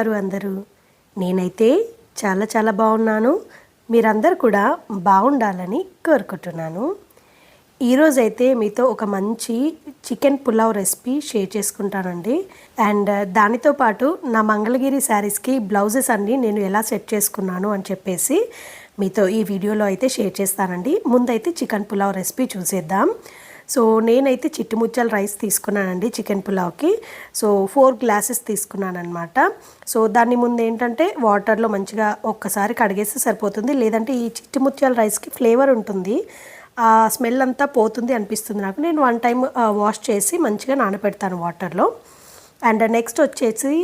ఉన్నారు అందరూ? నేనైతే చాలా చాలా బాగున్నాను. మీరందరూ కూడా బాగుండాలని కోరుకుంటున్నాను. ఈరోజైతే మీతో ఒక మంచి చికెన్ పులావ్ రెసిపీ షేర్ చేసుకుంటానండి. అండ్ దానితో పాటు నా మంగళగిరి శారీస్కి బ్లౌజెస్ అన్నీ నేను ఎలా సెట్ చేసుకున్నాను అని చెప్పేసి మీతో ఈ వీడియోలో అయితే షేర్ చేస్తానండి. ముందైతే చికెన్ పులావ్ రెసిపీ చూసేద్దాం. సో నేనైతే చిట్టుముచ్చల రైస్ తీసుకున్నానండి చికెన్ పులావ్కి. సో 4 గ్లాసెస్ తీసుకున్నాను అనమాట. సో దాన్ని ముందు ఏంటంటే వాటర్లో మంచిగా ఒక్కసారి కడిగేస్తే సరిపోతుంది. లేదంటే ఈ చిట్టుముచ్చల రైస్కి ఫ్లేవర్ ఉంటుంది, ఆ స్మెల్ అంతా పోతుంది అనిపిస్తుంది నాకు. నేను 1 టైం వాష్ చేసి మంచిగా నానబెడతాను వాటర్లో. అండ్ నెక్స్ట్ వచ్చేసి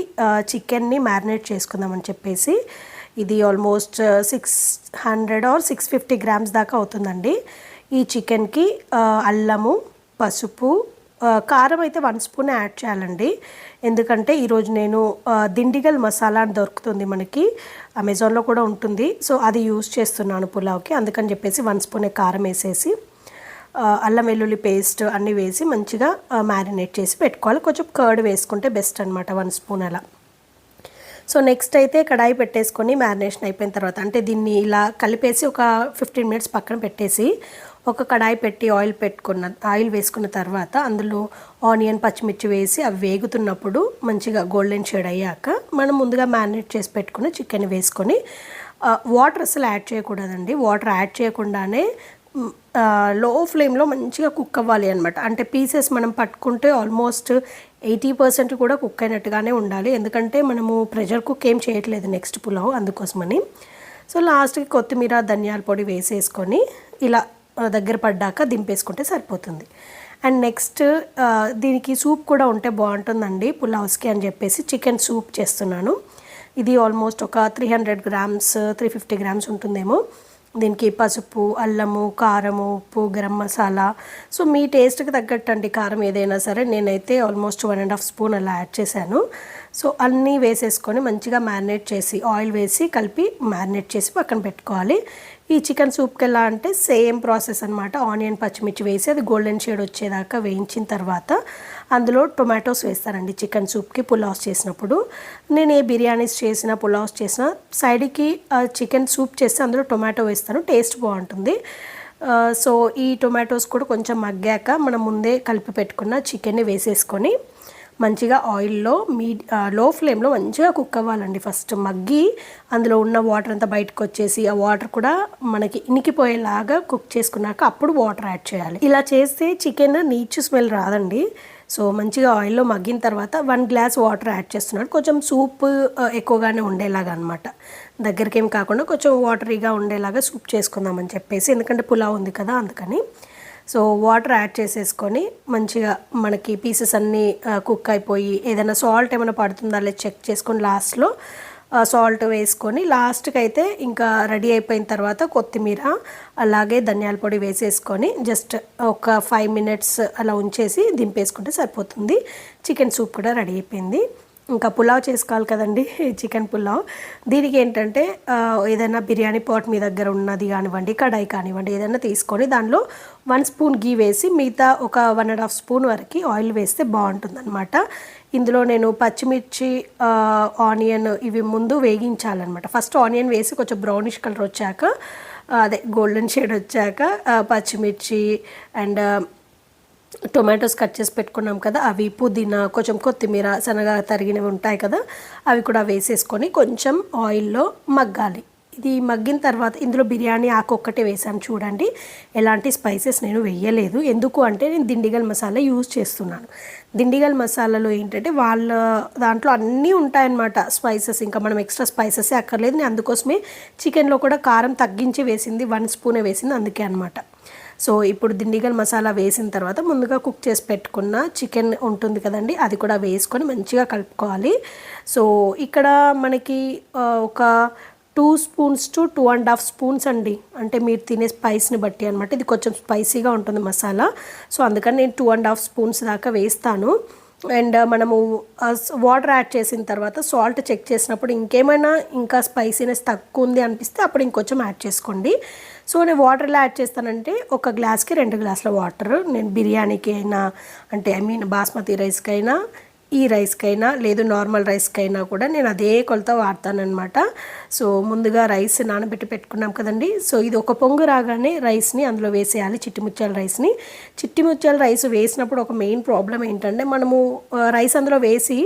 చికెన్ని మ్యారినేట్ చేసుకుందామని చెప్పేసి ఇది ఆల్మోస్ట్ 600 or 650 గ్రామ్స్ దాకా అవుతుందండి. ఈ చికెన్కి అల్లము, పసుపు, కారం అయితే 1 స్పూన్ యాడ్ చేయాలండి. ఎందుకంటే ఈరోజు నేను దిండిగల్ మసాలా అని దొరుకుతుంది మనకి, అమెజాన్లో కూడా ఉంటుంది. సో అది యూజ్ చేస్తున్నాను పులావ్కి. అందుకని చెప్పేసి 1 స్పూన్ కారం వేసేసి అల్లం వెల్లుల్లి పేస్ట్ అన్నీ వేసి మంచిగా మ్యారినేట్ చేసి పెట్టుకోవాలి. కొంచెం కర్డ్ వేసుకుంటే బెస్ట్ అనమాట, 1 స్పూన్ అలా. సో నెక్స్ట్ అయితే కడాయి పెట్టేసుకొని మ్యారినేషన్ అయిపోయిన తర్వాత అంటే దీన్ని ఇలా కలిపేసి ఒక 15 మినిట్స్ పక్కన పెట్టేసి ఒక కడాయి పెట్టి ఆయిల్ వేసుకున్న తర్వాత అందులో ఆనియన్, పచ్చిమిర్చి వేసి అవి వేగుతున్నప్పుడు మంచిగా గోల్డెన్ షేడ్ అయ్యాక మనం ముందుగా మ్యారినేట్ చేసి పెట్టుకుని చికెన్ వేసుకొని వాటర్ అసలు యాడ్ చేయకూడదండి. వాటర్ యాడ్ చేయకుండానే లో ఫ్లేమ్లో మంచిగా కుక్ అవ్వాలి అనమాట. అంటే పీసెస్ మనం పట్టుకుంటే ఆల్మోస్ట్ 80% కూడా కుక్ అయినట్టుగానే ఉండాలి. ఎందుకంటే మనము ప్రెషర్ కుక్ ఏం చేయట్లేదు నెక్స్ట్ పులావ్, అందుకోసమని. సో లాస్ట్కి కొత్తిమీర, ధనియాల పొడి వేసేసుకొని ఇలా దగ్గర పడ్డాక దింపేసుకుంటే సరిపోతుంది. అండ్ నెక్స్ట్ దీనికి సూప్ కూడా ఉంటే బాగుంటుందండి పులావ్స్కి అని చెప్పేసి చికెన్ సూప్ చేస్తున్నాను. ఇది ఆల్మోస్ట్ ఒక 300 గ్రామ్స్ 350 గ్రామ్స్ ఉంటుందేమో. దీనికి పసుపు, అల్లము, కారము, ఉప్పు, గరం మసాలా, సో మీ టేస్ట్కి తగ్గట్టు అండి కారం ఏదైనా సరే. నేనైతే ఆల్మోస్ట్ 1.5 స్పూన్ అలా యాడ్ చేశాను. సో అన్నీ వేసేసుకొని మంచిగా మ్యారినేట్ చేసి ఆయిల్ వేసి కలిపి మ్యారినేట్ చేసి పక్కన పెట్టుకోవాలి. ఈ చికెన్ సూప్కి ఎలా అంటే సేమ్ ప్రాసెస్ అనమాట. ఆనియన్, పచ్చిమిర్చి వేసి అది గోల్డెన్ షేడ్ వచ్చేదాకా వేయించిన తర్వాత అందులో టొమాటోస్ వేస్తానండి చికెన్ సూప్కి పులావ్స్ చేసినప్పుడు. నేను ఏ బిర్యానీస్ చేసినా పులావ్స్ చేసినా సైడ్కి చికెన్ సూప్ చేస్తే అందులో టొమాటో వేస్తాను, టేస్ట్ బాగుంటుంది. సో ఈ టొమాటోస్ కూడా కొంచెం మగ్గాక మనం ముందే కలిపి పెట్టుకున్న చికెన్ని వేసేసుకొని మంచిగా ఆయిల్లో లో ఫ్లేమ్లో మంచిగా కుక్ అవ్వాలండి. ఫస్ట్ మగ్గి అందులో ఉన్న వాటర్ అంతా బయటకు వచ్చేసి ఆ వాటర్ కూడా మనకి ఇనికిపోయేలాగా కుక్ చేసుకున్నాక అప్పుడు వాటర్ యాడ్ చేయాలి. ఇలా చేస్తే చికెన్ నీచు స్మెల్ రాదండి. సో మంచిగా ఆయిల్లో మగ్గిన తర్వాత 1 గ్లాస్ వాటర్ యాడ్ చేస్తున్నాడు. కొంచెం సూప్ ఎక్కువగానే ఉండేలాగా అనమాట, దగ్గరికి ఏం కాకుండా కొంచెం వాటరీగా ఉండేలాగా సూప్ చేసుకుందామని చెప్పేసి, ఎందుకంటే పులావ్ ఉంది కదా అందుకని. సో వాటర్ యాడ్ చేసేసుకొని మంచిగా మనకి పీసెస్ అన్నీ కుక్ అయిపోయి ఏదైనా సాల్ట్ ఏమైనా పడుతుందా లేదా చెక్ చేసుకొని లాస్ట్లో సాల్ట్ వేసుకొని లాస్ట్కి అయితే ఇంకా రెడీ అయిపోయిన తర్వాత కొత్తిమీర అలాగే ధనియాల పొడి వేసేసుకొని జస్ట్ ఒక 5 మినిట్స్ అలా ఉంచేసి దింపేసుకుంటే సరిపోతుంది. చికెన్ సూప్ కూడా రెడీ అయిపోయింది. ఇంకా పులావ్ చేసుకోవాలి కదండి, చికెన్ పులావ్. దీనికి ఏంటంటే ఏదైనా బిర్యానీ పాట్ మీ దగ్గర ఉన్నది కానివ్వండి, కడాయి కానివ్వండి, ఏదైనా తీసుకొని దానిలో 1 స్పూన్ గీ వేసి మిగతా ఒక 1.5 స్పూన్ వరకు ఆయిల్ వేస్తే బాగుంటుంది అనమాట. ఇందులో నేను పచ్చిమిర్చి, ఆనియన్ ఇవి ముందు వేగించాలన్నమాట. ఫస్ట్ ఆనియన్ వేసి కొంచెం బ్రౌనిష్ కలర్ వచ్చాక అదే గోల్డెన్ షేడ్ వచ్చాక పచ్చిమిర్చి అండ్ టొమాటోస్ కట్ చేసి పెట్టుకున్నాం కదా అవి, పుదీనా, కొంచెం కొత్తిమీర సన్నగా తరిగినవి ఉంటాయి కదా అవి కూడా వేసేసుకొని కొంచెం ఆయిల్లో మగ్గాలి. ఇది మగ్గిన తర్వాత ఇందులో బిర్యానీ ఆకు ఒక్కటే వేసాను చూడండి, ఎలాంటి స్పైసెస్ నేను వేయలేదు. ఎందుకు అంటే నేను దిండిగల్ మసాలా యూజ్ చేస్తున్నాను. దిండిగల్ మసాలాలో ఏంటంటే వాళ్ళ దాంట్లో అన్నీ ఉంటాయన్నమాట స్పైసెస్, ఇంకా మనం ఎక్స్ట్రా స్పైసెస్ అక్కర్లేదు. నేను అందుకోసమే చికెన్లో కూడా కారం తగ్గించి వేసింది, 1 స్పూనే వేసింది, అందుకే అనమాట. సో ఇప్పుడు దిండిగల్ మసాలా వేసిన తర్వాత ముందుగా కుక్ చేసి పెట్టుకున్న చికెన్ ఉంటుంది కదండి అది కూడా వేసుకొని మంచిగా కలుపుకోవాలి. సో ఇక్కడ మనకి ఒక 2 స్పూన్స్ టు 2.5 స్పూన్స్ అండి, అంటే మీరు తినే స్పైస్ని బట్టి అనమాట. ఇది కొంచెం స్పైసీగా ఉంటుంది మసాలా, సో అందుకని నేను 2.5 స్పూన్స్ దాకా వేస్తాను. అండ్ మనము వాటర్ యాడ్ చేసిన తర్వాత సాల్ట్ చెక్ చేసినప్పుడు ఇంకేమైనా ఇంకా స్పైసీనెస్ తక్కువ ఉంది అనిపిస్తే అప్పుడు ఇంకొంచెం యాడ్ చేసుకోండి. సో నేను వాటర్ ఎలా యాడ్ చేస్తానంటే ఒక గ్లాస్కి 2 గ్లాసుల వాటర్. నేను బిర్యానీకి అయినా అంటే బాస్మతి రైస్కి అయినా ఈ రైస్కైనా లేదు నార్మల్ రైస్కైనా కూడా నేను అదే కొలత వాడతానన్నమాట. సో ముందుగా రైస్ నానబెట్టి పెట్టుకున్నాం కదండి. సో ఇది ఒక పొంగు రాగానే రైస్ని అందులో వేసేయాలి, చిట్టిముత్యాల రైస్ని. చిట్టిముత్యాల రైస్ వేసినప్పుడు ఒక మెయిన్ ప్రాబ్లం ఏంటంటే మనము రైస్ అందులో వేసి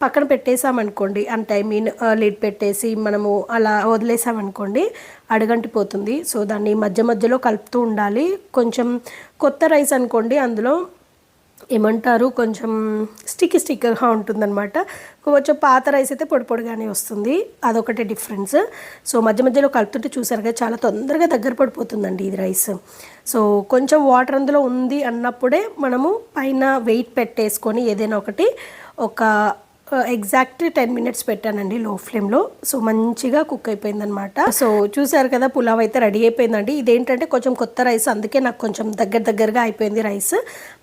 పక్కన పెట్టేసామనుకోండి, అంటే ఐ మీన్ లిడ్ పెట్టేసి మనము అలా వదిలేసామనుకోండి అడుగంటిపోతుంది. సో దాన్ని మధ్య మధ్యలో కలుపుతూ ఉండాలి. కొంచెం కొత్త రైస్ అనుకోండి, అందులో ఏమంటారు కొంచెం స్టిక్గా ఉంటుందన్నమాట. కొంచెం పాత రైస్ అయితే పొడి పొడిగానే వస్తుంది, అదొకటి డిఫరెన్స్. సో మధ్య మధ్యలో కలుపుతుంటే చూసారు కదా చాలా తొందరగా దగ్గర పడిపోతుందండి ఇది రైస్. సో కొంచెం వాటర్ అందులో ఉంది అన్నప్పుడే మనము పైన వెయిట్ పెట్టేసుకొని ఏదైనా ఒకటి ఒక ఎగ్జాక్ట్ 10 minutes పెట్టానండి లో ఫ్లేమ్లో. సో మంచిగా కుక్ అయిపోయిందనమాట. సో చూసారు కదా పులావ్ అయితే రెడీ అయిపోయిందండి. ఇదేంటంటే కొంచెం కొత్త రైస్, అందుకే నాకు కొంచెం దగ్గరగా అయిపోయింది రైస్.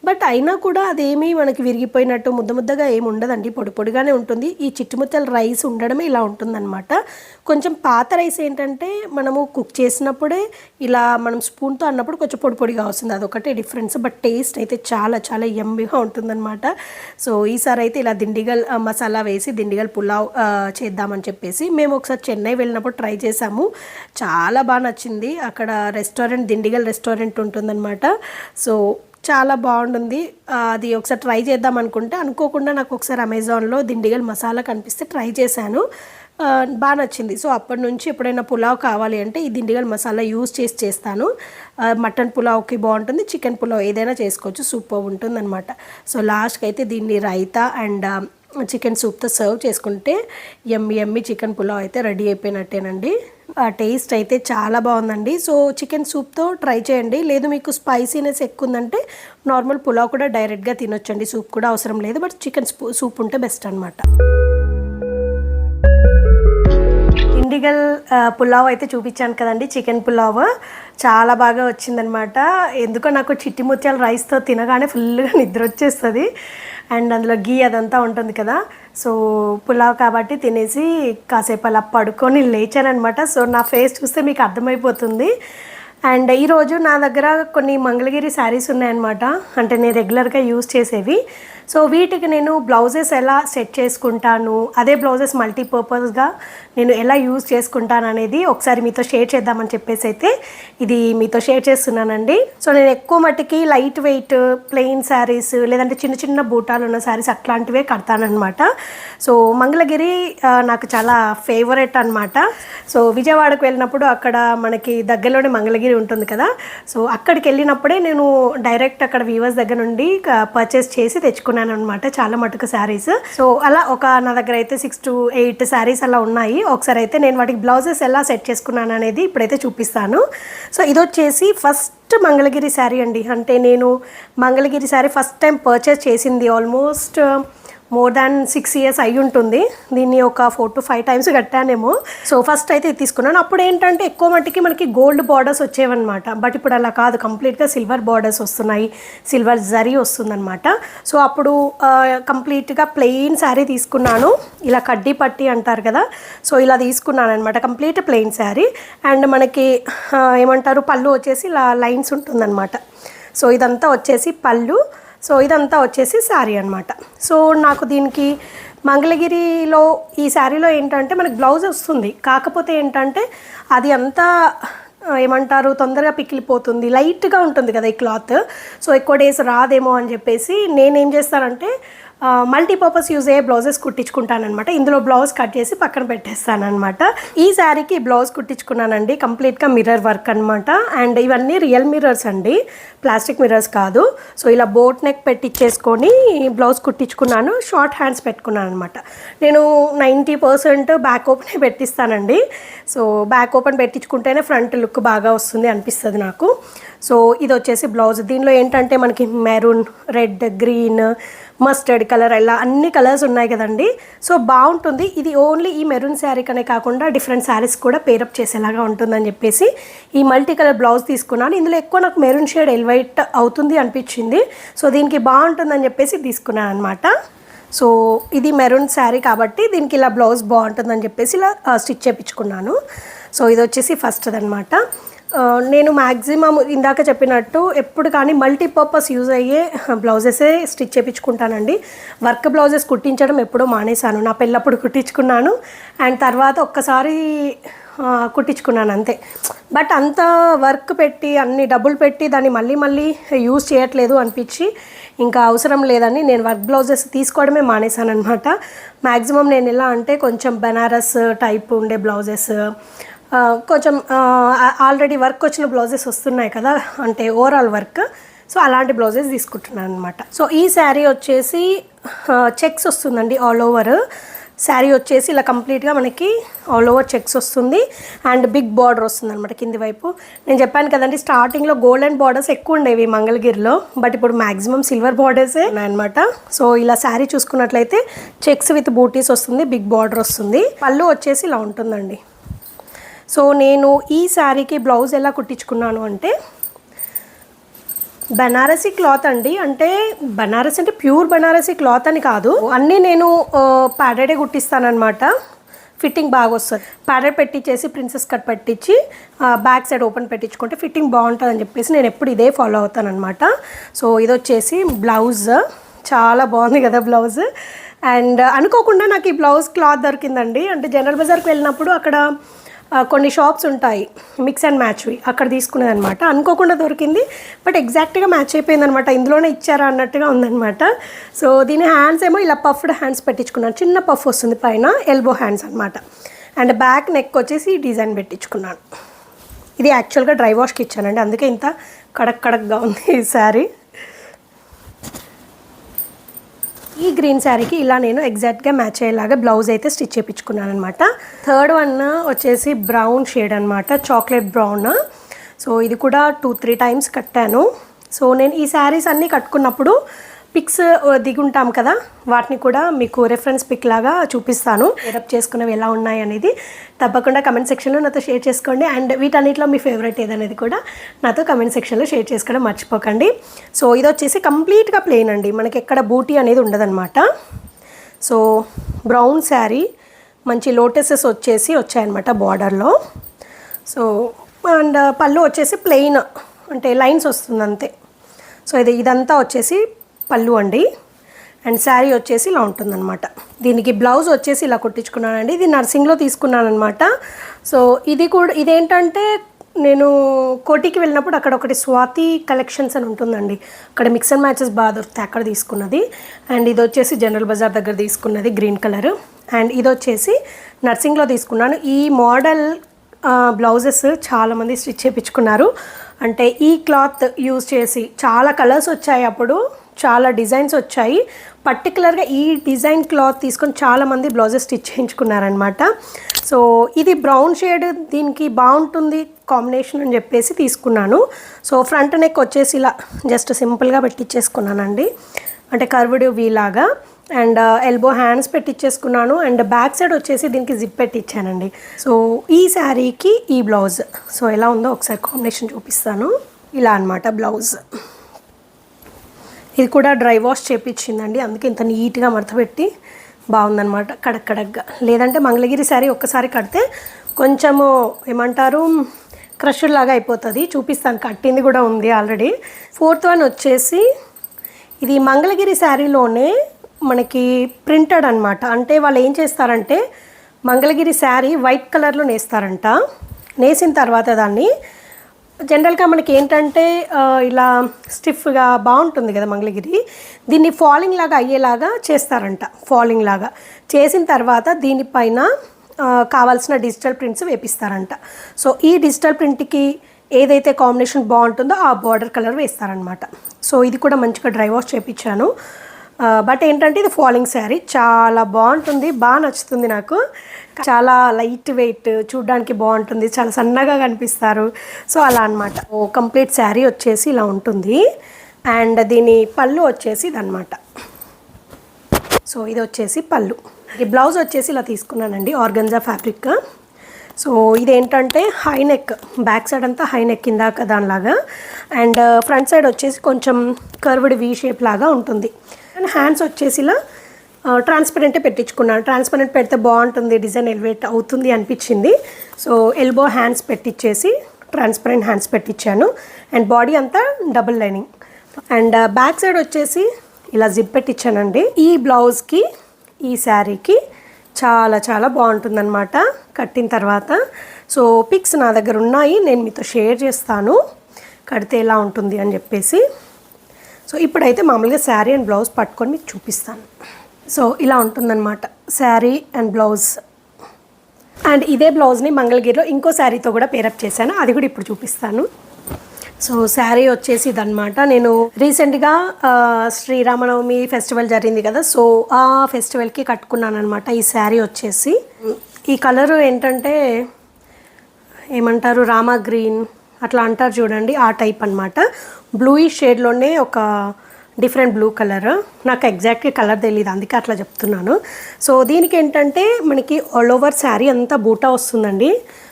బట్ అయినా కూడా అదేమీ మనకి విరిగిపోయినట్టు ముద్దగా ఏమి ఉండదండి, పొడి పొడిగానే ఉంటుంది. ఈ చిట్టుముత్తల రైస్ ఉండడమే ఇలా ఉంటుందన్నమాట. కొంచెం పాత రైస్ ఏంటంటే మనము కుక్ చేసినప్పుడే ఇలా మనం స్పూన్తో అన్నప్పుడు కొంచెం పొడి పొడిగా వస్తుంది, అదొకటే డిఫరెన్స్. బట్ టేస్ట్ అయితే చాలా యమ్మీగా ఉంటుందన్నమాట. సో ఈసారి అయితే ఇలా దిండిగల్ మసాలా వేసి దిండిగల్ పులావ్ చేద్దామని చెప్పేసి మేము ఒకసారి చెన్నై వెళ్ళినప్పుడు ట్రై చేసాము. చాలా బాగా నచ్చింది. అక్కడ దిండిగల్ రెస్టారెంట్ ఉంటుందన్నమాట. సో చాలా బాగుంటుంది. అది ఒకసారి ట్రై చేద్దాం అనుకుంటే అనుకోకుండా నాకు ఒకసారి అమెజాన్లో దిండిగల్ మసాలా కనిపిస్తే ట్రై చేశాను, బాగా నచ్చింది. సో అప్పటి నుంచి ఎప్పుడైనా పులావ్ కావాలి అంటే ఈ దిండిగల్ మసాలా యూజ్ చేస్తాను. మటన్ పులావ్కి బాగుంటుంది, చికెన్ పులావ్ ఏదైనా చేసుకోవచ్చు, సూపర్ ఉంటుందన్నమాట. సో లాస్ట్కి అయితే దీన్ని రైతా అండ్ చికెన్ సూప్తో సర్వ్ చేసుకుంటే యమ్మీ చికెన్ పులావ్ అయితే రెడీ అయిపోయినట్టేనండి. ఆ టేస్ట్ అయితే చాలా బాగుందండి. సో చికెన్ సూప్తో ట్రై చేయండి. లేదు మీకు స్పైసీనెస్ ఎక్కువ ఉందంటే నార్మల్ పులావ్ కూడా డైరెక్ట్గా తినొచ్చండి, సూప్ కూడా అవసరం లేదు. బట్ చికెన్ సూప్ ఉంటే బెస్ట్ అనమాట. దిండిగల్ పులావ్ అయితే చూపించాను కదండి, చికెన్ పులావ్ చాలా బాగా వచ్చిందనమాట. ఎందుకో నాకు చిట్టి ముత్యాల రైస్తో తినగానే ఫుల్గా నిద్ర వచ్చేస్తుంది. అండ్ అందులో గీ అదంతా ఉంటుంది కదా. సో పులావ్ కాబట్టి తినేసి కాసేపు అలా పడుకొని లేచానమాట. సో నా ఫేస్ చూస్తే మీకు అర్థమైపోతుంది. అండ్ ఈరోజు నా దగ్గర కొన్ని మంగళగిరి శారీస్ ఉన్నాయన్నమాట, అంటే నేను రెగ్యులర్గా యూజ్ చేసేవి. సో వీటికి నేను బ్లౌజెస్ ఎలా సెట్ చేసుకుంటాను, అదే బ్లౌజెస్ మల్టీపర్పస్గా నేను ఎలా యూజ్ చేసుకుంటాను అనేది ఒకసారి మీతో షేర్ చేద్దామని చెప్పేసి అయితే ఇది మీతో షేర్ చేస్తున్నానండి. సో నేను ఎక్కువ మట్టికి లైట్ వెయిట్ ప్లెయిన్ శారీస్ లేదంటే చిన్న బూటాలు ఉన్న శారీస్ అట్లాంటివే కడతానమాట. సో మంగళగిరి నాకు చాలా ఫేవరెట్ అనమాట. సో విజయవాడకు వెళ్ళినప్పుడు అక్కడ మనకి దగ్గరలోనే మంగళగిరి ఉంటుంది కదా. సో అక్కడికి వెళ్ళినప్పుడే నేను డైరెక్ట్ అక్కడ వీవర్స్ దగ్గర నుండి పర్చేస్ చేసి తెచ్చుకున్నాను అనమాట చాలా మటుకు శారీస్. సో అలా నా దగ్గర అయితే 6 to 8 శారీస్ అలా ఉన్నాయి. ఒకసారి అయితే నేను వాటికి బ్లౌజెస్ ఎలా సెట్ చేసుకున్నాను అనేది ఇప్పుడైతే చూపిస్తాను. సో ఇది వచ్చేసి ఫస్ట్ మంగళగిరి శారీ అండి. అంటే నేను Mangalagiri sari first time purchase చేసింది ఆల్మోస్ట్ మోర్ దాన్ 6 years అయి ఉంటుంది. దీన్ని ఒక 4 to 5 times కట్టానేమో. సో ఫస్ట్ అయితే తీసుకున్నాను. అప్పుడు ఏంటంటే ఎక్కువ మట్టికి మనకి గోల్డ్ బార్డర్స్ వచ్చేవన్నమాట. బట్ ఇప్పుడు అలా కాదు, కంప్లీట్గా సిల్వర్ బార్డర్స్ వస్తున్నాయి, సిల్వర్ జరీ వస్తుందన్నమాట. సో అప్పుడు కంప్లీట్గా ప్లెయిన్ శారీ తీసుకున్నాను. ఇలా కడ్డీ పట్టి అంటారు కదా, సో ఇలా తీసుకున్నాను అనమాట, కంప్లీట్ ప్లెయిన్ శారీ. అండ్ మనకి ఏమంటారు పళ్ళు వచ్చేసి ఇలా లైన్స్ ఉంటుందన్నమాట. సో ఇదంతా వచ్చేసి పళ్ళు, సో ఇదంతా వచ్చేసి శారీ అనమాట. సో నాకు దీనికి మంగళగిరిలో ఈ శారీలో ఏంటంటే మనకి బ్లౌజ్ వస్తుంది, కాకపోతే ఏంటంటే అది అంతా ఏమంటారు తొందరగా పికిలిపోతుంది, లైట్గా ఉంటుంది కదా ఈ క్లాత్. సో ఎక్కువ డేస్ రాదేమో అని చెప్పేసి నేనేం చేస్తానంటే మల్టీపర్పస్ యూజ్ అయ్యే బ్లౌజెస్ కుట్టించుకుంటానమాట. ఇందులో బ్లౌజ్ కట్ చేసి పక్కన పెట్టేస్తానమాట. ఈ శారీకి బ్లౌజ్ కుట్టించుకున్నానండి, కంప్లీట్గా మిర్రర్ వర్క్ అనమాట. అండ్ ఇవన్నీ రియల్ మిర్రర్స్ అండి, ప్లాస్టిక్ మిర్రర్స్ కాదు. సో ఇలా బోట్ నెక్ పెట్టించేసుకొని బ్లౌజ్ కుట్టించుకున్నాను. షార్ట్ హ్యాండ్స్ పెట్టుకున్నాను అనమాట. నేను 90% బ్యాక్ ఓపెనే పెట్టిస్తానండి. సో బ్యాక్ ఓపెన్ పెట్టించుకుంటేనే ఫ్రంట్ లుక్ బాగా వస్తుంది అనిపిస్తుంది నాకు. సో ఇది వచ్చేసి బ్లౌజ్. దీనిలో ఏంటంటే మనకి maroon, red, green, mustard colour ఇలా అన్ని కలర్స్ ఉన్నాయి కదండి. సో బాగుంటుంది. ఇది ఓన్లీ ఈ మెరూన్ శారీకనే కాకుండా డిఫరెంట్ శారీస్ కూడా పేరప్ చేసేలాగా ఉంటుందని చెప్పేసి ఈ మల్టీ కలర్ బ్లౌజ్ తీసుకున్నాను. ఇందులో ఎక్కువ నాకు మెరూన్ షేడ్ ఎల్వైట్ అవుతుంది అనిపించింది. సో దీనికి బాగుంటుందని చెప్పేసి తీసుకున్నాను అనమాట. సో ఇది మెరూన్ శారీ కాబట్టి దీనికి ఇలా బ్లౌజ్ బాగుంటుందని చెప్పేసి ఇలా స్టిచ్ చేయించుకున్నాను. సో ఇది వచ్చేసి ఫస్ట్ది అనమాట. నేను మ్యాక్సిమం ఇందాక చెప్పినట్టు ఎప్పుడు కానీ మల్టీపర్పస్ యూజ్ అయ్యే బ్లౌజెసే స్టిచ్ చేయించుకుంటానండి. వర్క్ బ్లౌజెస్ కుట్టించడం ఎప్పుడో మానేశాను. నా పెళ్ళప్పుడు కుట్టించుకున్నాను అండ్ తర్వాత ఒక్కసారి కుట్టించుకున్నాను అంతే. బట్ అంత వర్క్ పెట్టి అన్ని డబ్బులు పెట్టి దాన్ని మళ్ళీ యూజ్ చేయట్లేదు అనిపించి ఇంకా అవసరం లేదని నేను వర్క్ బ్లౌజెస్ తీసుకోవడమే మానేశాను అనమాట. మ్యాక్సిమం నేను ఎలా అంటే కొంచెం బెనారస్ టైప్ ఉండే బ్లౌజెస్, కొంచెం ఆల్రెడీ వర్క్ వచ్చిన బ్లౌజెస్ వస్తున్నాయి కదా, అంటే ఓవరాల్ వర్క్, సో అలాంటి బ్లౌజెస్ తీసుకుంటున్నాను అనమాట. సో ఈ శారీ వచ్చేసి చెక్స్ వస్తుందండి ఆల్ ఓవర్. శారీ వచ్చేసి ఇలా కంప్లీట్గా మనకి ఆల్ ఓవర్ చెక్స్ వస్తుంది అండ్ బిగ్ బార్డర్ వస్తుంది అనమాట కింది వైపు. నేను చెప్పాను కదండి స్టార్టింగ్లో గోల్డెన్ బార్డర్స్ ఎక్కువ ఉండేవి మంగళగిరిలో, బట్ ఇప్పుడు మ్యాక్సిమం సిల్వర్ బార్డర్సే ఉన్నాయన్నమాట. సో ఇలా శారీ చూసుకున్నట్లయితే చెక్స్ విత్ బూటీస్ వస్తుంది, బిగ్ బార్డర్ వస్తుంది. పళ్ళు వచ్చేసి ఇలా ఉంటుందండి. సో నేను ఈ శారీకి బ్లౌజ్ ఎలా కుట్టించుకున్నాను అంటే బనారసీ క్లాత్ అండి. అంటే బనారస్ అంటే ప్యూర్ బనారసీ క్లాత్ అని కాదు, అన్నీ నేను ప్యాడెడే కుట్టిస్తానమాట. ఫిట్టింగ్ బాగా వస్తుంది. ప్యాడెడ్ పెట్టించేసి ప్రిన్సెస్ కట్ పెట్టించి బ్యాక్ సైడ్ ఓపెన్ పెట్టించుకుంటే ఫిట్టింగ్ బాగుంటుంది అని చెప్పేసి నేను ఎప్పుడు ఇదే ఫాలో అవుతాను అనమాట. సో ఇది వచ్చేసి బ్లౌజ్, చాలా బాగుంది కదా బ్లౌజ్. అండ్ అనుకోకుండా నాకు ఈ బ్లౌజ్ క్లాత్ దొరికిందండి. అంటే జనరల్ బజార్కి వెళ్ళినప్పుడు అక్కడ కొన్ని షాప్స్ ఉంటాయి మిక్స్ అండ్ మ్యాచ్వి, అక్కడ తీసుకునేది అనమాట. అనుకోకుండా దొరికింది, బట్ ఎగ్జాక్ట్గా మ్యాచ్ అయిపోయింది అనమాట. ఇందులోనే ఇచ్చారా అన్నట్టుగా ఉందన్నమాట. సో దీని హ్యాండ్స్ ఏమో ఇలా పఫ్డ్ హ్యాండ్స్ పెట్టించుకున్నాను, చిన్న పఫ్ వస్తుంది పైన, ఎల్బో హ్యాండ్స్ అనమాట. అండ్ బ్యాక్ నెక్ వచ్చేసి డిజైన్ పెట్టించుకున్నాను. ఇది యాక్చువల్గా డ్రై వాష్కి ఇచ్చానండి, అందుకే ఇంత కడక్గా ఉంది ఈ శారీ. ఈ గ్రీన్ శారీకి ఇలా నేను ఎగ్జాక్ట్గా మ్యాచ్ అయ్యేలాగా బ్లౌజ్ అయితే స్టిచ్ చేయించుకున్నాను అనమాట. థర్డ్ వన్ వచ్చేసి బ్రౌన్ షేడ్ అనమాట, చాక్లెట్ బ్రౌన్. సో ఇది కూడా 2-3 టైమ్స్ కట్టాను. సో నేను ఈ శారీస్ అన్నీ కట్టుకున్నప్పుడు పిక్స్ దిగుంటాం కదా, వాటిని కూడా మీకు రెఫరెన్స్ పిక్ లాగా చూపిస్తాను. డెవలప్ చేసుకునేవి ఎలా ఉన్నాయి అనేది తప్పకుండా కమెంట్ సెక్షన్లో నాతో షేర్ చేసుకోండి. అండ్ వీటన్నిటిలో మీ ఫేవరెట్ ఏదనేది కూడా నాతో కమెంట్ సెక్షన్లో షేర్ చేసుకోవడం మర్చిపోకండి. సో ఇది వచ్చేసి కంప్లీట్గా ప్లెయిన్ అండి, మనకి ఎక్కడ బూటీ అనేది ఉండదన్నమాట. సో బ్రౌన్ శారీ, మంచి లోటసెస్ వచ్చాయన్నమాట బార్డర్లో. సో అండ్ పళ్ళు వచ్చేసి ప్లెయిన్, అంటే లైన్స్ వస్తుంది అంతే. సో ఇదంతా వచ్చేసి పళ్ళు అండి. అండ్ శారీ వచ్చేసి ఇలా ఉంటుందన్నమాట. దీనికి బ్లౌజ్ వచ్చేసి ఇలా కుట్టించుకున్నానండి. ఇది నర్సింగ్లో తీసుకున్నాను అనమాట. సో ఇదేంటంటే నేను కోటికి వెళ్ళినప్పుడు అక్కడ ఒకటి స్వాతి కలెక్షన్స్ అని ఉంటుందండి, అక్కడ మిక్స్ అండ్ మ్యాచెస్ బాగా దొరుకుతాయి, అక్కడ తీసుకున్నది. అండ్ ఇది వచ్చేసి జనరల్ బజార్ దగ్గర తీసుకున్నది, గ్రీన్ కలర్. అండ్ ఇది వచ్చేసి నర్సింగ్లో తీసుకున్నాను. ఈ మోడల్ బ్లౌజెస్ చాలామంది స్టిచ్ చేయించుకున్నారు. అంటే ఈ క్లాత్ యూజ్ చేసి చాలా కలర్స్ వచ్చాయి, అప్పుడు చాలా డిజైన్స్ వచ్చాయి. పర్టికులర్గా ఈ డిజైన్ క్లాత్ తీసుకొని చాలామంది బ్లౌజెస్ స్టిచ్ చేయించుకున్నారనమాట. సో ఇది బ్రౌన్ షేడ్ దీనికి బాగుంటుంది కాంబినేషన్ అని చెప్పేసి తీసుకున్నాను. సో ఫ్రంట్ నెక్ వచ్చేసి ఇలా జస్ట్ సింపుల్గా పెట్టించేసుకున్నానండి, అంటే కర్వ్డ్ వీ లాగా. అండ్ ఎల్బో హ్యాండ్స్ పెట్టించేసుకున్నాను. అండ్ బ్యాక్ సైడ్ వచ్చేసి దీనికి జిప్ పెట్టించానండి. సో ఈ శారీకి ఈ బ్లౌజ్ సో ఎలా ఉందో ఒకసారి కాంబినేషన్ చూపిస్తాను. ఇలా అనమాట బ్లౌజ్. ఇది కూడా డ్రై వాష్ చేపించిందండి, అందుకే ఇంత నీట్గా మడతపెట్టి బాగుందన్నమాట, కడక్గా. లేదంటే మంగళగిరి శారీ ఒక్కసారి కడితే కొంచెము ఏమంటారు క్రష్డ్ లాగా అయిపోతుంది. చూపిస్తాను, కట్టింది కూడా ఉంది ఆల్రెడీ. ఫోర్త్ వన్ వచ్చేసి ఇది మంగళగిరి శారీలోనే మనకి ప్రింటెడ్ అనమాట. అంటే వాళ్ళు ఏం చేస్తారంటే మంగళగిరి శారీ వైట్ కలర్లో నేస్తారంట. నేసిన తర్వాత దాన్ని జనరల్గా మనకి ఏంటంటే ఇలా స్టిఫ్గా బాగుంటుంది కదా మంగళగిరి, దీన్ని ఫాలింగ్ లాగా అయ్యేలాగా చేస్తారంట. ఫాలింగ్ లాగా చేసిన తర్వాత దీనిపైన కావాల్సిన డిజిటల్ ప్రింట్స్ వేపిస్తారంట. సో ఈ డిజిటల్ ప్రింట్కి ఏదైతే కాంబినేషన్ బాగుంటుందో ఆ బార్డర్ కలర్ వేస్తారనమాట. సో ఇది కూడా మంచిగా డ్రై వాష్ చేయించాను. బట్ ఏంటంటే ఇది ఫాలింగ్ శారీ, చాలా బాగుంటుంది, బాగా నచ్చుతుంది నాకు. చాలా లైట్ వెయిట్, చూడడానికి బాగుంటుంది, చాలా సన్నగా కనిపిస్తారు. సో అలా అనమాట. కంప్లీట్ శారీ వచ్చేసి ఇలా ఉంటుంది. అండ్ దీని పళ్ళు వచ్చేసి ఇదనమాట. సో ఇది వచ్చేసి పళ్ళు. ఈ బ్లౌజ్ వచ్చేసి ఇలా తీసుకున్నానండి, ఆర్గంజా ఫ్యాబ్రిక్. సో ఇదేంటంటే హై నెక్, బ్యాక్ సైడ్ అంతా హై నెక్ ఇందాక దానిలాగా. అండ్ ఫ్రంట్ సైడ్ వచ్చేసి కొంచెం కర్వ్డ్ వీ షేప్ లాగా ఉంటుంది. అండ్ హ్యాండ్స్ వచ్చేసి ఇలా ట్రాన్స్పరెంటే పెట్టించుకున్నాను. ట్రాన్స్పరెంట్ పెడితే బాగుంటుంది, డిజైన్ ఎలివేట్ అవుతుంది అనిపించింది. సో ఎల్బో హ్యాండ్స్ పెట్టించేసి ట్రాన్స్పరెంట్ హ్యాండ్స్ పెట్టించాను. అండ్ బాడీ అంతా double lining. And back side వచ్చేసి ఇలా జిప్ పెట్టించానండి. ఈ బ్లౌజ్కి ఈ శారీకి చాలా చాలా బాగుంటుందన్నమాట కట్టిన తర్వాత. సో పిక్స్ నా దగ్గర ఉన్నాయి, నేను మీతో షేర్ చేస్తాను కడితే ఎలా ఉంటుంది అని చెప్పేసి. సో ఇప్పుడైతే మామూలుగా శారీ అండ్ బ్లౌజ్ పట్టుకొని మీకు చూపిస్తాను. సో ఇలా ఉంటుందన్నమాట శారీ అండ్ బ్లౌజ్. అండ్ ఇదే బ్లౌజ్ని మంగళగిరిలో ఇంకో శారీతో కూడా పేరప్ చేశాను, అది కూడా ఇప్పుడు చూపిస్తాను. సో శారీ వచ్చేసి ఇదనమాట. నేను రీసెంట్గా శ్రీరామనవమి ఫెస్టివల్ జరిగింది కదా, సో ఆ ఫెస్టివల్కి కట్టుకున్నాను అనమాట ఈ శారీ వచ్చేసి. ఈ కలరు ఏంటంటే ఏమంటారు, రామా గ్రీన్ అట్లా అంటారు చూడండి, ఆ టైప్ అనమాట. బ్లూయిష్ షేడ్లోనే ఒక డిఫరెంట్ బ్లూ కలర్, నాకు ఎగ్జాక్ట్గా కలర్ తెలియదు అందుకే అట్లా చెప్తున్నాను. సో దీనికి ఏంటంటే మనకి ఆల్ ఓవర్ శారీ అంతా బూటా వస్తుందండి.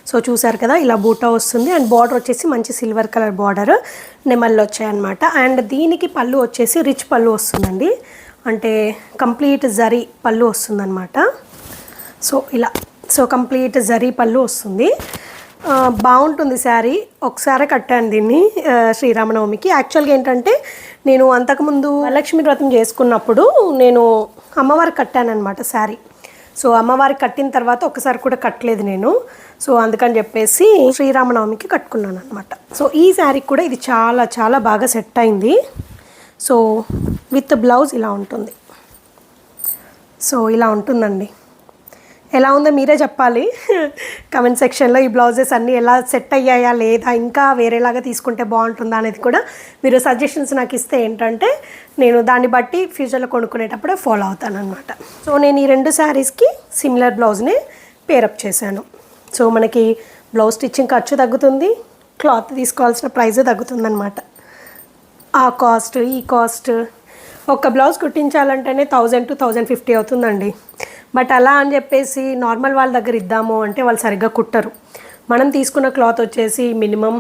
సో చూసారు కదా, ఇలా బూటా వస్తుంది. అండ్ బార్డర్ వచ్చేసి మంచి సిల్వర్ కలర్ బార్డర్ నెమళ్ళు వచ్చాయన్నమాట. అండ్ దీనికి పళ్ళు వచ్చేసి రిచ్ పళ్ళు వస్తుందండి, అంటే కంప్లీట్ జరీ పళ్ళు వస్తుందన్నమాట. సో ఇలా కంప్లీట్ జరీ పళ్ళు వస్తుంది. బాగుంటుంది శారీ. ఒకసారి కట్టాను దీన్ని శ్రీరామనవమికి. యాక్చువల్గా ఏంటంటే నేను అంతకుముందు వరలక్ష్మి వ్రతం చేసుకున్నప్పుడు నేను అమ్మవారికి కట్టానమాట శారీ. సో అమ్మవారికి కట్టిన తర్వాత ఒకసారి కూడా కట్టలేదు నేను. సో అందుకని చెప్పేసి శ్రీరామనవమికి కట్టుకున్నాను అనమాట. సో ఈ శారీకి కూడా ఇది చాలా చాలా బాగా సెట్ అయింది. సో విత్ బ్లౌజ్ ఇలా ఉంటుంది. సో ఇలా ఉంటుందండి. ఎలా ఉందో మీరే చెప్పాలి కమెంట్ సెక్షన్లో. ఈ బ్లౌజెస్ అన్నీ ఎలా సెట్ అయ్యాయా లేదా, ఇంకా వేరేలాగా తీసుకుంటే బాగుంటుందా అనేది కూడా మీరు సజెషన్స్ నాకు ఇస్తే ఏంటంటే నేను దాన్ని బట్టి ఫ్యూచర్లో కొనుక్కునేటప్పుడే ఫాలో అవుతాను అనమాట. సో నేను ఈ రెండు శారీస్కి సిమిలర్ బ్లౌజ్ని పేరప్ చేశాను. సో మనకి బ్లౌజ్ స్టిచ్చింగ్ ఖర్చు తగ్గుతుంది, క్లాత్ తీసుకోవాల్సిన ప్రైస్ తగ్గుతుందన్నమాట. ఆ కాస్ట్ ఈ కాస్ట్ ఒక బ్లౌజ్ కుట్టించాలంటేనే 1000 to 1050 అవుతుందండి. బట్ అలా అని చెప్పేసి నార్మల్ వాళ్ళ దగ్గర ఇద్దాము అంటే వాళ్ళు సరిగ్గా కుట్టరు. మనం తీసుకున్న క్లాత్ వచ్చేసి మినిమం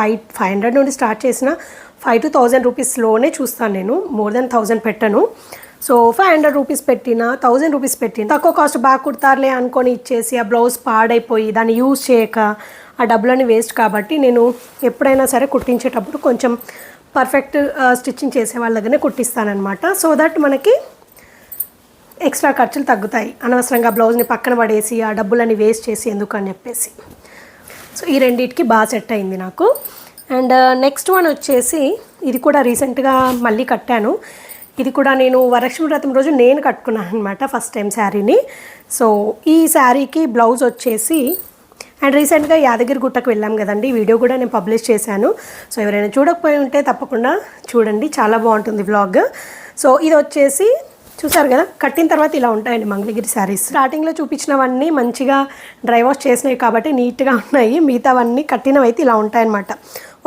500 నుండి స్టార్ట్ చేసిన 5 to 1000 రూపీస్లోనే చూస్తాను నేను, మోర్ దెన్ 1000 పెట్టను. సో 500 రూపీస్ పెట్టినా 1000 రూపీస్ పెట్టినా తక్కువ కాస్ట్ బాగా కుడతారులే అనుకొని ఇచ్చేసి ఆ బ్లౌజ్ పాడైపోయి దాన్ని యూజ్ చేయక ఆ డబ్బులని వేస్ట్. కాబట్టి నేను ఎప్పుడైనా సరే కుట్టించేటప్పుడు కొంచెం పర్ఫెక్ట్ స్టిచ్చింగ్ చేసే వాళ్ళ దగ్గరనే కుట్టిస్తానమాట. సో దట్ మనకి ఎక్స్ట్రా ఖర్చులు తగ్గుతాయి, అనవసరంగా బ్లౌజ్ని పక్కన పడేసి ఆ డబ్బులని వేస్ట్ చేసి ఎందుకు అని చెప్పేసి. సో ఈ రెండింటికి బాగా సెట్ అయింది నాకు. అండ్ నెక్స్ట్ వన్ వచ్చేసి ఇది కూడా రీసెంట్గా మళ్ళీ కట్టాను. ఇది కూడా నేను వరలక్ష్మి వ్రతం రోజు నేను కట్టుకున్నాను అనమాట ఫస్ట్ టైం శారీని. సో ఈ శారీకి బ్లౌజ్ వచ్చేసి, అండ్ రీసెంట్గా యాదగిరి గుట్టకు వెళ్ళాం కదండి, వీడియో కూడా నేను పబ్లిష్ చేశాను. సో ఎవరైనా చూడకపోయి ఉంటే తప్పకుండా చూడండి, చాలా బాగుంటుంది వ్లాగ్. సో ఇది వచ్చేసి చూసారు కదా, కట్టిన తర్వాత ఇలా ఉంటాయండి మంగళగిరి శారీస్. స్టార్టింగ్లో చూపించినవన్నీ మంచిగా డ్రై వాష్ చేసినవి కాబట్టి నీట్గా ఉన్నాయి, మిగతావన్నీ కట్టినవి అయితే ఇలా ఉంటాయన్నమాట.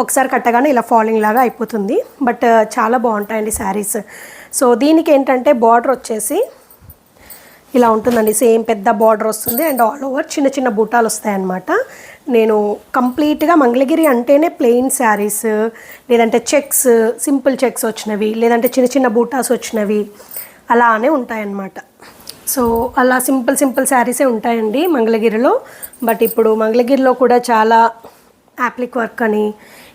ఒకసారి కట్టగానే ఇలా ఫాలింగ్ లాగా అయిపోతుంది, బట్ చాలా బాగుంటాయండి శారీస్. సో దీనికి ఏంటంటే బార్డర్ వచ్చేసి ఇలా ఉంటుందండి, సేమ్ పెద్ద బార్డర్ వస్తుంది. అండ్ ఆల్ ఓవర్ చిన్న చిన్న బూటాలు వస్తాయన్నమాట. నేను కంప్లీట్గా మంగళగిరి అంటేనే ప్లెయిన్ శారీస్, లేదంటే చెక్స్, సింపుల్ చెక్స్ వచ్చినవి, లేదంటే చిన్న చిన్న బూటాస్ వచ్చినవి అలానే ఉంటాయన్నమాట. సో అలా సింపుల్ శారీసే ఉంటాయండి మంగళగిరిలో. బట్ ఇప్పుడు మంగళగిరిలో కూడా చాలా యాప్లిక్ వర్క్ అని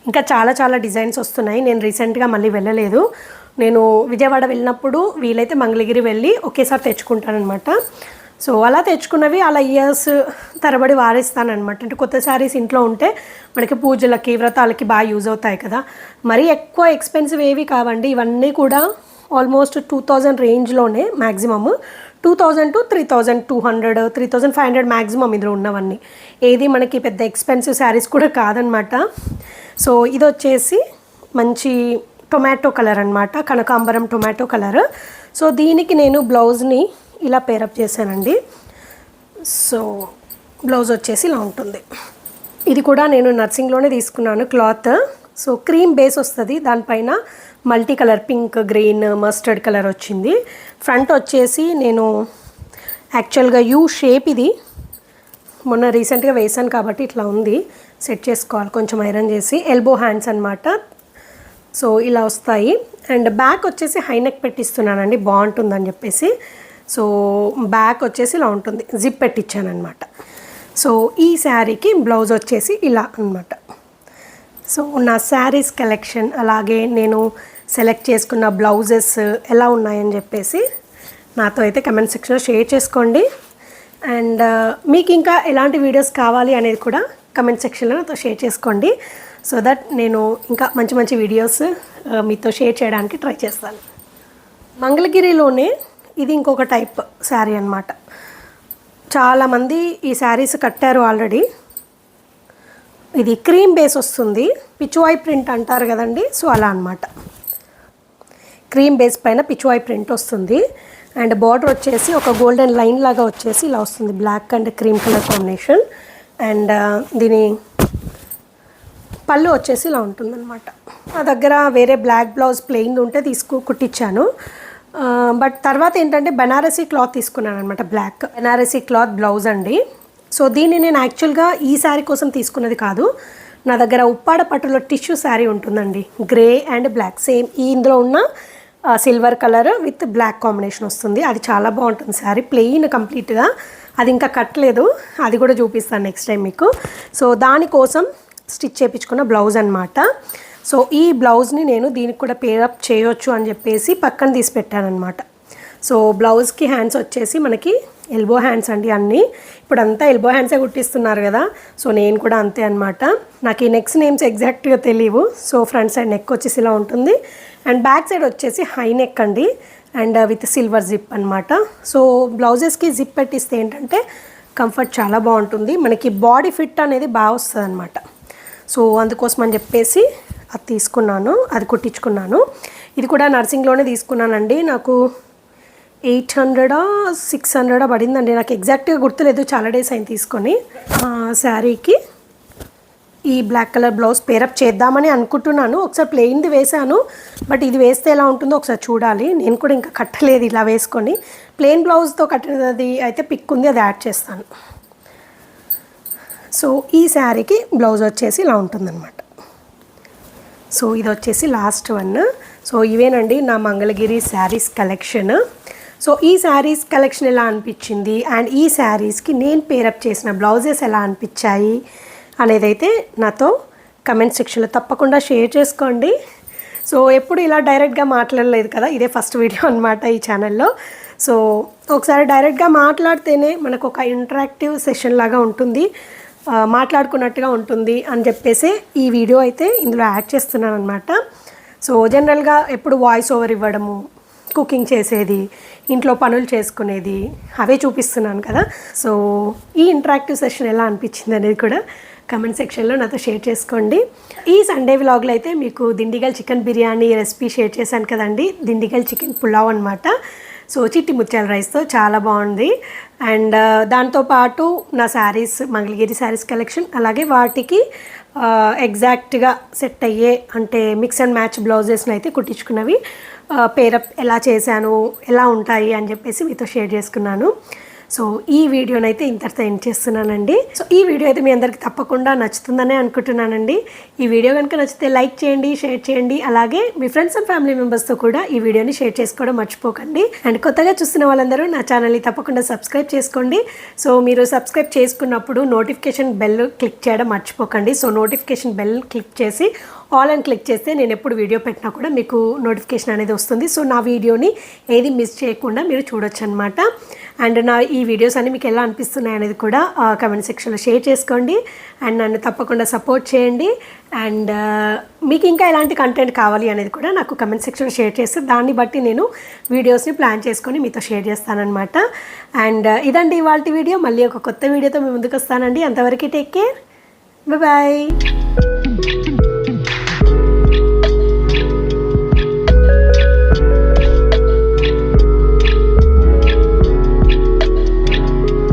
ఇంకా చాలా చాలా డిజైన్స్ వస్తున్నాయి. నేను రీసెంట్గా మళ్ళీ వెళ్ళలేదు. నేను విజయవాడ వెళ్ళినప్పుడు వీలైతే మంగళగిరి వెళ్ళి ఒకేసారి తెచ్చుకుంటానమాట. సో అలా తెచ్చుకున్నవి అలా ఇయర్స్ తరబడి వారేస్తానమాట. అంటే కొత్త శారీస్ ఇంట్లో ఉంటే మనకి పూజలకి వ్రతాలకి బాగా యూజ్ అవుతాయి కదా. మరీ ఎక్కువ ఎక్స్పెన్సివ్ ఏవి కావండి, ఇవన్నీ కూడా ఆల్మోస్ట్ 2000 రేంజ్లోనే మ్యాక్సిమమ్. 2000 to 3200, 3500 మ్యాక్సిమం ఇందులో ఉన్నవన్నీ. ఏది మనకి పెద్ద ఎక్స్పెన్సివ్ శారీస్ కూడా కాదనమాట. సో ఇది వచ్చేసి మంచి టొమాటో కలర్ అనమాట, కనకాంబరం టొమాటో కలర్. సో దీనికి నేను బ్లౌజ్ని ఇలా పేరప్ చేశానండి. సో బ్లౌజ్ వచ్చేసి ఇలా ఉంటుంది. ఇది కూడా నేను నర్సింగ్లోనే తీసుకున్నాను క్లాత్. సో క్రీమ్ బేస్ వస్తుంది, దానిపైన multi colour pink, green, mustard colour వచ్చింది. ఫ్రంట్ వచ్చేసి నేను యాక్చువల్గా యూ షేప్, ఇది మొన్న రీసెంట్గా వేసాను కాబట్టి ఇట్లా ఉంది, సెట్ చేసుకోవాలి కొంచెం ఐరన్ చేసి. ఎల్బో హ్యాండ్స్ అనమాట. సో ఇలా వస్తాయి. అండ్ బ్యాక్ వచ్చేసి హైనెక్ పెట్టిస్తున్నానండి, బాగుంటుందని చెప్పేసి. సో బ్యాక్ వచ్చేసి ఇలా ఉంటుంది, జిప్ పెట్టించాను అనమాట. సో ఈ శారీకి బ్లౌజ్ వచ్చేసి ఇలా అన్నమాట. సో నా శారీస్ కలెక్షన్ అలాగే నేను సెలెక్ట్ చేసుకున్న బ్లౌజెస్ ఎలా ఉన్నాయని చెప్పేసి నాతో అయితే కమెంట్ సెక్షన్లో షేర్ చేసుకోండి. అండ్ మీకు ఇంకా ఎలాంటి వీడియోస్ కావాలి అనేది కూడా కమెంట్ సెక్షన్లో నాతో షేర్ చేసుకోండి. సో దట్ నేను ఇంకా మంచి మంచి వీడియోస్ మీతో షేర్ చేయడానికి ట్రై చేస్తాను. మంగళగిరిలోనే ఇది ఇంకొక టైప్ శారీ అన్నమాట. చాలామంది ఈ శారీస్ కట్టారు ఆల్రెడీ. ఇది క్రీమ్ బేస్ వస్తుంది, పిచ్వాయ్ ప్రింట్ అంటారు కదండి. సో అలా అన్నమాట. క్రీమ్ బేస్ పైన పిచ్వాయ్ ప్రింట్ వస్తుంది. అండ్ బార్డర్ వచ్చేసి ఒక గోల్డెన్ లైన్ లాగా వచ్చేసి ఇలా వస్తుంది, black and cream colour combination. And దీని పళ్ళు వచ్చేసి ఇలా ఉంటుందన్నమాట. నా దగ్గర వేరే బ్లాక్ బ్లౌజ్ ప్లెయిన్ ఉంటే కుట్టించాను. బట్ తర్వాత ఏంటంటే బనారసీ క్లాత్ తీసుకున్నాను అనమాట, బ్లాక్ బనారసీ క్లాత్ బ్లౌజ్ అండి. సో దీన్ని నేను యాక్చువల్గా ఈ శారీ కోసం తీసుకున్నది కాదు. నా దగ్గర ఉప్పాడ పట్టులో టిష్యూ శారీ ఉంటుందండి, గ్రే అండ్ బ్లాక్ సేమ్ ఇందులో ఉన్న silver colour with black combination వస్తుంది. అది చాలా బాగుంటుంది శారీ, ప్లెయిన్ కంప్లీట్గా. అది ఇంకా కట్టలేదు, అది కూడా చూపిస్తాను నెక్స్ట్ టైం మీకు. సో దానికోసం స్టిచ్ చేయించుకున్న బ్లౌజ్ అనమాట. సో ఈ బ్లౌజ్ని నేను దీనికి కూడా పేరప్ చేయొచ్చు అని చెప్పేసి పక్కన తీసి పెట్టానమాట. సో బ్లౌజ్కి హ్యాండ్స్ వచ్చేసి మనకి ఎల్బో హ్యాండ్స్ అండి అన్నీ. ఇప్పుడు అంతా ఎల్బో హ్యాండ్సే కుట్టిస్తున్నారు కదా, సో నేను కూడా అంతే అనమాట. నాకు ఈ నెక్స్ నేమ్స్ ఎగ్జాక్ట్గా తెలియవు. సో ఫ్రంట్ సైడ్ నెక్ వచ్చేసి ఇలా ఉంటుంది అండ్ బ్యాక్ సైడ్ వచ్చేసి హై నెక్ అండి అండ్ విత్ సిల్వర్ జిప్ అనమాట. సో బ్లౌజెస్కి జిప్ పెట్టిస్తే ఏంటంటే కంఫర్ట్ చాలా బాగుంటుంది, మనకి బాడీ ఫిట్ అనేది బాగా వస్తుంది అనమాట. సో అందుకోసం అని చెప్పేసి అది తీసుకున్నాను, అది కుట్టించుకున్నాను. ఇది కూడా నర్సింగ్లోనే తీసుకున్నానండి. నాకు 800-600 పడిందండి, నాకు ఎగ్జాక్ట్గా గుర్తులేదు, చాలా డేస్ అయింది తీసుకొని. శారీకి ఈ బ్లాక్ కలర్ బ్లౌజ్ పేరప్ చేద్దామని అనుకుంటున్నాను. ఒకసారి ప్లెయిన్ది వేసాను, బట్ ఇది వేస్తే ఎలా ఉంటుందో ఒకసారి చూడాలి. నేను కూడా ఇంకా కట్టలేదు ఇలా వేసుకొని. ప్లెయిన్ బ్లౌజ్తో కట్టినది అయితే పిక్ ఉంది, అది యాడ్ చేస్తాను. సో ఈ శారీకి బ్లౌజ్ వచ్చేసి ఇలా ఉంటుందన్నమాట. సో ఇది వచ్చేసి లాస్ట్ వన్. సో ఇవేనండి నా మంగళగిరి శారీస్ కలెక్షన్. సో ఈ శారీస్ కలెక్షన్ ఎలా అనిపించింది అండ్ ఈ శారీస్కి నేను పేరప్ చేసిన బ్లౌజెస్ ఎలా అనిపించాయి అనేది అయితే నాతో కమెంట్ సెక్షన్లో తప్పకుండా షేర్ చేసుకోండి. సో ఎప్పుడు ఇలా డైరెక్ట్గా మాట్లాడలేదు కదా, ఇదే ఫస్ట్ వీడియో అనమాట ఈ ఛానల్లో. సో ఒకసారి డైరెక్ట్గా మాట్లాడితేనే మనకు ఒక ఇంటరాక్టివ్ సెషన్ లాగా ఉంటుంది, మాట్లాడుకున్నట్టుగా ఉంటుంది అని చెప్పేసి ఈ వీడియో అయితే ఇందులో యాడ్ చేస్తున్నాను అనమాట. సో జనరల్గా ఎప్పుడు వాయిస్ ఓవర్ ఇవ్వడము, కుకింగ్ చేసేది, ఇంట్లో పనులు చేసుకునేది అవే చూపిస్తున్నాను కదా. సో ఈ ఇంటరాక్టివ్ సెషన్ ఎలా అనిపించింది అనేది కూడా కమెంట్ సెక్షన్లో నాతో షేర్ చేసుకోండి. ఈ సండే వ్లాగ్లో అయితే మీకు Dindigul chicken biryani recipe share చేశాను కదండి, దిండిగల్ చికెన్ పులావ్ అనమాట. సో చిట్టి ముత్యాల రైస్తో చాలా బాగుంది. అండ్ దాంతోపాటు నా శారీస్, మంగళగిరి శారీస్ కలెక్షన్, అలాగే వాటికి ఎగ్జాక్ట్గా సెట్ అయ్యే అంటే మిక్స్ అండ్ మ్యాచ్ బ్లౌజెస్ని అయితే కుట్టించుకున్నవి పేరప్ ఎలా చేశాను, ఎలా ఉంటాయి అని చెప్పేసి మీతో షేర్ చేసుకున్నాను. సో ఈ వీడియోనైతే ఇంతటితో ఎండ్ చేస్తున్నానండి. సో ఈ వీడియో అయితే మీ అందరికీ తప్పకుండా నచ్చుతుందనే అనుకుంటున్నానండి. ఈ వీడియో కనుక నచ్చితే లైక్ చేయండి, షేర్ చేయండి, అలాగే మీ ఫ్రెండ్స్ అండ్ ఫ్యామిలీ మెంబర్స్తో కూడా ఈ వీడియోని షేర్ చేసుకోవడం మర్చిపోకండి. అండ్ కొత్తగా చూస్తున్న వాళ్ళందరూ నా ఛానల్ని తప్పకుండా సబ్స్క్రైబ్ చేసుకోండి. సో మీరు సబ్స్క్రైబ్ చేసుకున్నప్పుడు నోటిఫికేషన్ బెల్ క్లిక్ చేయడం మర్చిపోకండి. సో నోటిఫికేషన్ బెల్ క్లిక్ చేసి ఆల్ అని క్లిక్ చేస్తే నేను ఎప్పుడు వీడియో పెట్టినా కూడా మీకు నోటిఫికేషన్ అనేది వస్తుంది. సో నా వీడియోని ఏది మిస్ చేయకుండా మీరు చూడొచ్చు అనమాట. అండ్ నా ఈ వీడియోస్ అన్ని మీకు ఎలా అనిపిస్తున్నాయి అనేది కూడా కమెంట్ సెక్షన్లో షేర్ చేసుకోండి. అండ్ నన్ను తప్పకుండా సపోర్ట్ చేయండి. అండ్ మీకు ఇంకా ఎలాంటి కంటెంట్ కావాలి అనేది కూడా నాకు కమెంట్ సెక్షన్లో షేర్ చేస్తే దాన్ని బట్టి నేను వీడియోస్ని ప్లాన్ చేసుకొని మీతో షేర్ చేస్తానన్నమాట. అండ్ ఇదండి ఇవాళ వీడియో. మళ్ళీ ఒక కొత్త వీడియోతో మీ ముందుకు వస్తానండి. అంతవరకు టేక్ కేర్, బాయ్.